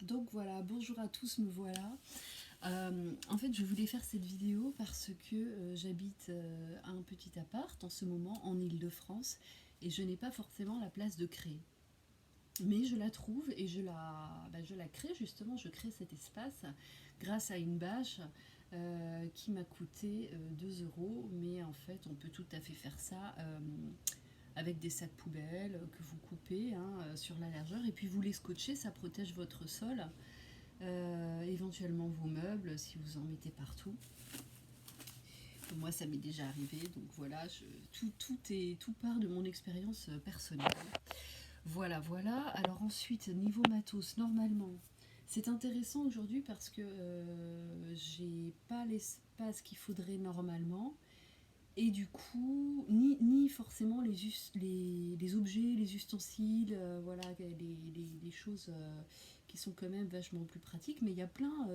Donc voilà, bonjour à tous, me voilà. En fait, je voulais faire cette vidéo parce que j'habite un petit appart en ce moment en Île-de-France et je n'ai pas forcément la place de créer. Mais je la trouve et je la crée justement, je crée cet espace grâce à une bâche qui m'a coûté 2 euros. Mais en fait, on peut tout à fait faire ça avec des sacs poubelles que vous coupez sur la largeur et puis vous les scotchez, ça protège votre sol. Éventuellement vos meubles si vous en mettez partout. Moi ça m'est déjà arrivé, donc voilà, tout part de mon expérience personnelle. Voilà. Alors ensuite, niveau matos, normalement, c'est intéressant aujourd'hui parce que j'ai pas l'espace qu'il faudrait normalement. Et du coup, ni forcément les objets, les ustensiles, voilà, les choses qui sont quand même vachement plus pratiques. Mais il y a plein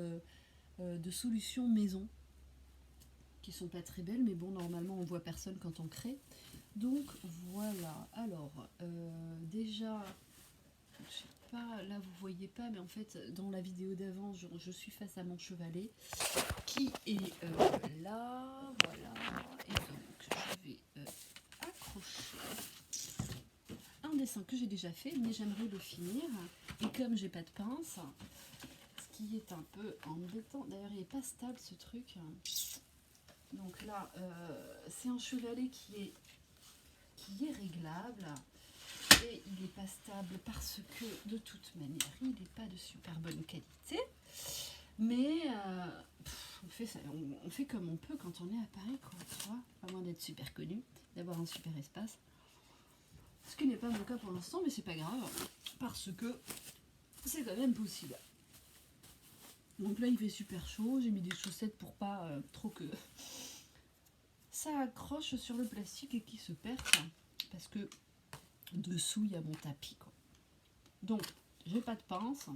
de solutions maison qui sont pas très belles, mais bon, normalement, on voit personne quand on crée. Donc voilà. Alors, déjà, je sais pas, là vous voyez pas, mais en fait, dans la vidéo d'avant, je suis face à mon chevalet qui est là, voilà. Et donc, je vais accrocher un dessin que j'ai déjà fait, mais j'aimerais le finir. Et comme j'ai pas de pince, ce qui est un peu embêtant, d'ailleurs il est pas stable ce truc. Donc là, c'est un chevalet qui est réglable. Et il n'est pas stable parce que de toute manière, il n'est pas de super bonne qualité. Mais on fait comme on peut quand on est à Paris, quoi, tu vois, à moins d'être super connu, d'avoir un super espace. Ce qui n'est pas mon cas pour l'instant, mais c'est pas grave, parce que c'est quand même possible. Donc là, il fait super chaud, j'ai mis des chaussettes pour pas trop que ça accroche sur le plastique et qu'il se perde, parce que dessous, il y a mon tapis, quoi. Donc, j'ai pas de pince,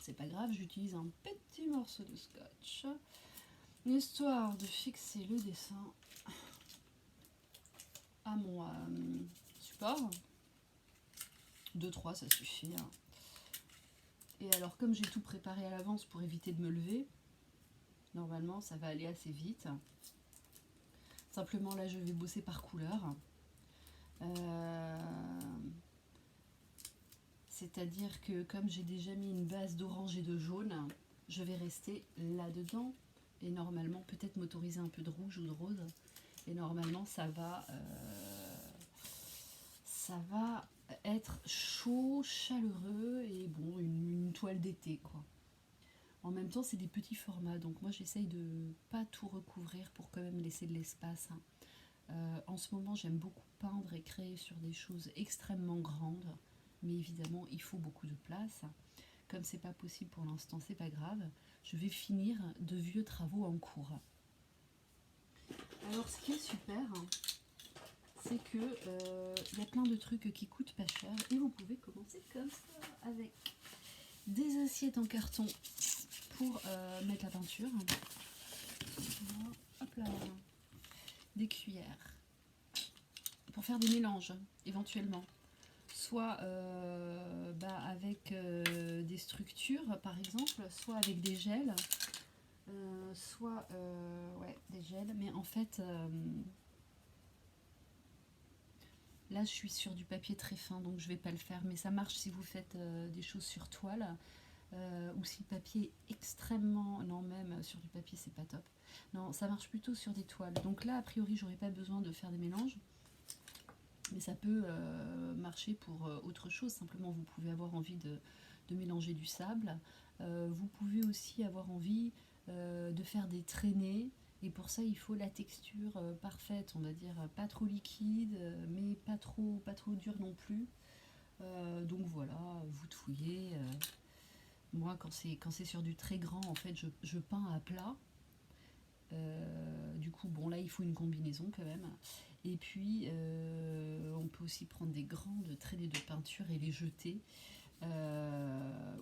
c'est pas grave, j'utilise un petit morceau de scotch, histoire de fixer le dessin à mon support. 2-3 ça suffit. Et alors comme j'ai tout préparé à l'avance pour éviter de me lever, normalement ça va aller assez vite. Simplement là je vais bosser par couleur. C'est-à-dire que comme j'ai déjà mis une base d'orange et de jaune, je vais rester là-dedans et normalement peut-être m'autoriser un peu de rouge ou de rose. Et normalement ça va être chaud, chaleureux et bon, une toile d'été, quoi. En même temps, c'est des petits formats, donc moi j'essaye de pas tout recouvrir pour quand même laisser de l'espace. En ce moment, j'aime beaucoup peindre et créer sur des choses extrêmement grandes, mais évidemment, il faut beaucoup de place. Comme c'est pas possible pour l'instant, c'est pas grave. Je vais finir de vieux travaux en cours. Alors, ce qui est super, c'est que y a plein de trucs qui coûtent pas cher et vous pouvez commencer comme ça avec des assiettes en carton pour mettre la peinture. Voilà, hop là, des cuillères pour faire des mélanges éventuellement, soit avec des structures par exemple, soit avec des gels, soit des gels, mais en fait là je suis sur du papier très fin donc je vais pas le faire, mais ça marche si vous faites des choses sur toile. Ou si le papier est extrêmement... Non, même sur du papier, c'est pas top. Non, ça marche plutôt sur des toiles. Donc là, a priori, j'aurais pas besoin de faire des mélanges. Mais ça peut marcher pour autre chose. Simplement, vous pouvez avoir envie de mélanger du sable. Vous pouvez aussi avoir envie de faire des traînées. Et pour ça, il faut la texture parfaite, on va dire, pas trop liquide, mais pas trop dur non plus. Donc voilà, vous touillez. Moi, quand c'est sur du très grand, en fait, je peins à plat. Du coup, bon, là, il faut une combinaison quand même. Et puis, on peut aussi prendre des grandes traînées de peinture et les jeter.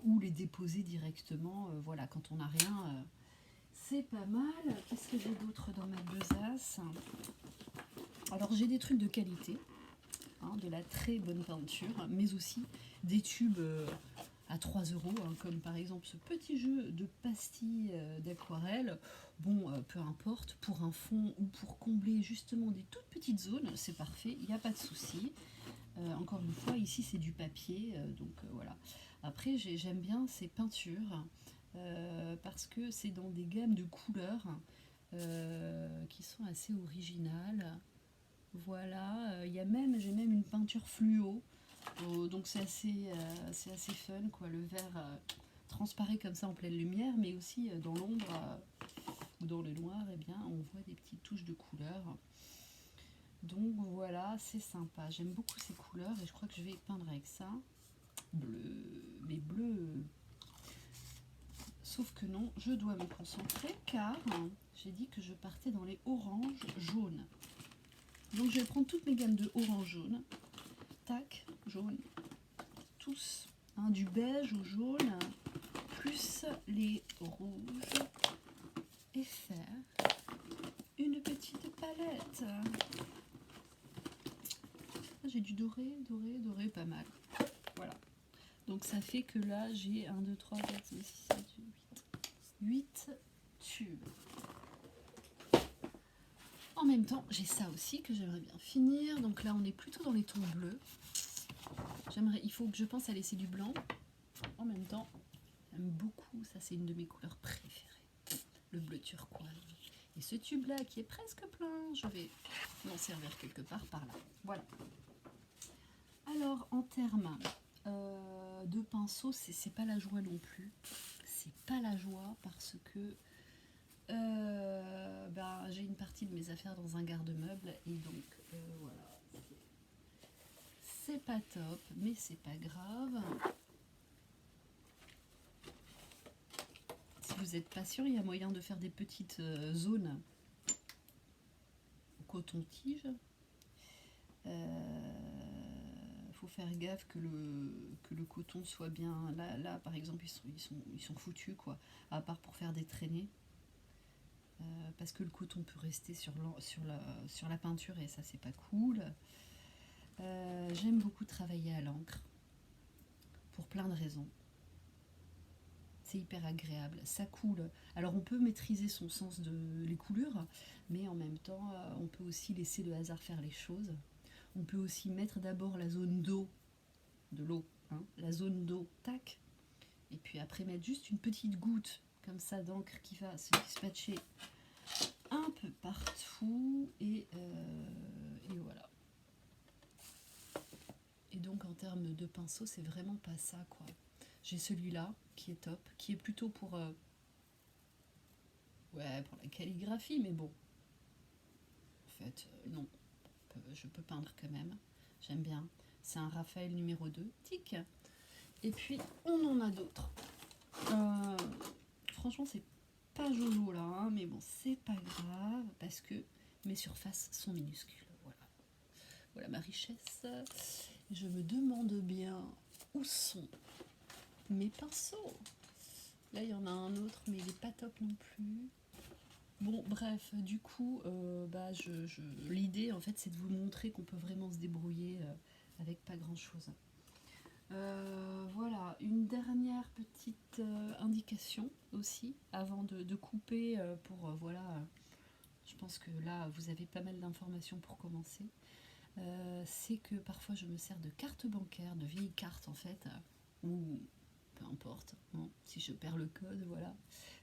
Ou les déposer directement. Voilà, quand on n'a rien, c'est pas mal. Qu'est-ce que j'ai d'autre dans ma besace? Alors, j'ai des trucs de qualité. De la très bonne peinture, mais aussi des tubes à 3 euros, hein, comme par exemple ce petit jeu de pastilles d'aquarelle. Bon, peu importe, pour un fond ou pour combler justement des toutes petites zones, c'est parfait, il n'y a pas de souci. Encore une fois, ici c'est du papier, donc voilà. Après, j'aime bien ces peintures parce que c'est dans des gammes de couleurs qui sont assez originales. Voilà, j'ai même une peinture fluo, donc c'est assez fun, quoi. Le vert transparaît comme ça en pleine lumière, mais aussi dans l'ombre ou dans le noir, eh bien, on voit des petites touches de couleurs. Donc voilà, c'est sympa. J'aime beaucoup ces couleurs et je crois que je vais peindre avec ça. Bleu, mais bleu. Sauf que non, je dois me concentrer car j'ai dit que je partais dans les oranges jaunes. Donc je vais prendre toutes mes gammes de orange jaune. Tac, jaune. Tous. Hein, du beige au jaune. Plus les rouges. Et faire une petite palette. J'ai du doré, doré, doré, pas mal. Voilà. Donc ça fait que là j'ai 1, 2, 3, 4, 5, 6, 7, 8 tubes. En même temps, j'ai ça aussi que j'aimerais bien finir. Donc là on est plutôt dans les tons bleus. Il faut que je pense à laisser du blanc. En même temps, j'aime beaucoup, ça c'est une de mes couleurs préférées. Le bleu turquoise. Et ce tube là qui est presque plein, je vais m'en servir quelque part par là. Voilà. Alors en termes de pinceau, c'est pas la joie non plus. C'est pas la joie parce que j'ai une partie de mes affaires dans un garde-meuble et donc voilà. C'est pas top, mais c'est pas grave. Si vous n'êtes pas sûr, il y a moyen de faire des petites zones coton-tige. Faut faire gaffe que le coton soit bien. Là par exemple, ils sont foutus, quoi. À part pour faire des traînées. Parce que le coton peut rester sur la peinture et ça, c'est pas cool. J'aime beaucoup travailler à l'encre. Pour plein de raisons. C'est hyper agréable, ça coule. Alors on peut maîtriser son sens de les coulures, mais en même temps, on peut aussi laisser le hasard faire les choses. On peut aussi mettre d'abord la zone d'eau, de l'eau, hein, la zone d'eau, tac, et puis après mettre juste une petite goutte comme ça d'encre qui va se dispatcher un peu partout, et voilà. Et donc en termes de pinceau, c'est vraiment pas ça, quoi. J'ai celui-là qui est top, qui est plutôt pour pour la calligraphie, mais bon, en fait, non, je peux peindre quand même, j'aime bien. C'est un Raphaël numéro 2, tic. Et puis, on en a d'autres. Franchement, c'est pas jojo là, hein, mais bon, c'est pas grave, parce que mes surfaces sont minuscules. Voilà, voilà ma richesse. Je me demande bien où sont mes pinceaux. Là, il y en a un autre, mais il est pas top non plus. Bon, bref, du coup, l'idée, en fait, c'est de vous montrer qu'on peut vraiment se débrouiller avec pas grand-chose. Voilà, une dernière petite indication aussi, avant de couper pour, je pense que là, vous avez pas mal d'informations pour commencer. C'est que parfois, je me sers de cartes bancaires, de vieilles cartes, en fait, ou peu importe, hein, si je perds le code, voilà.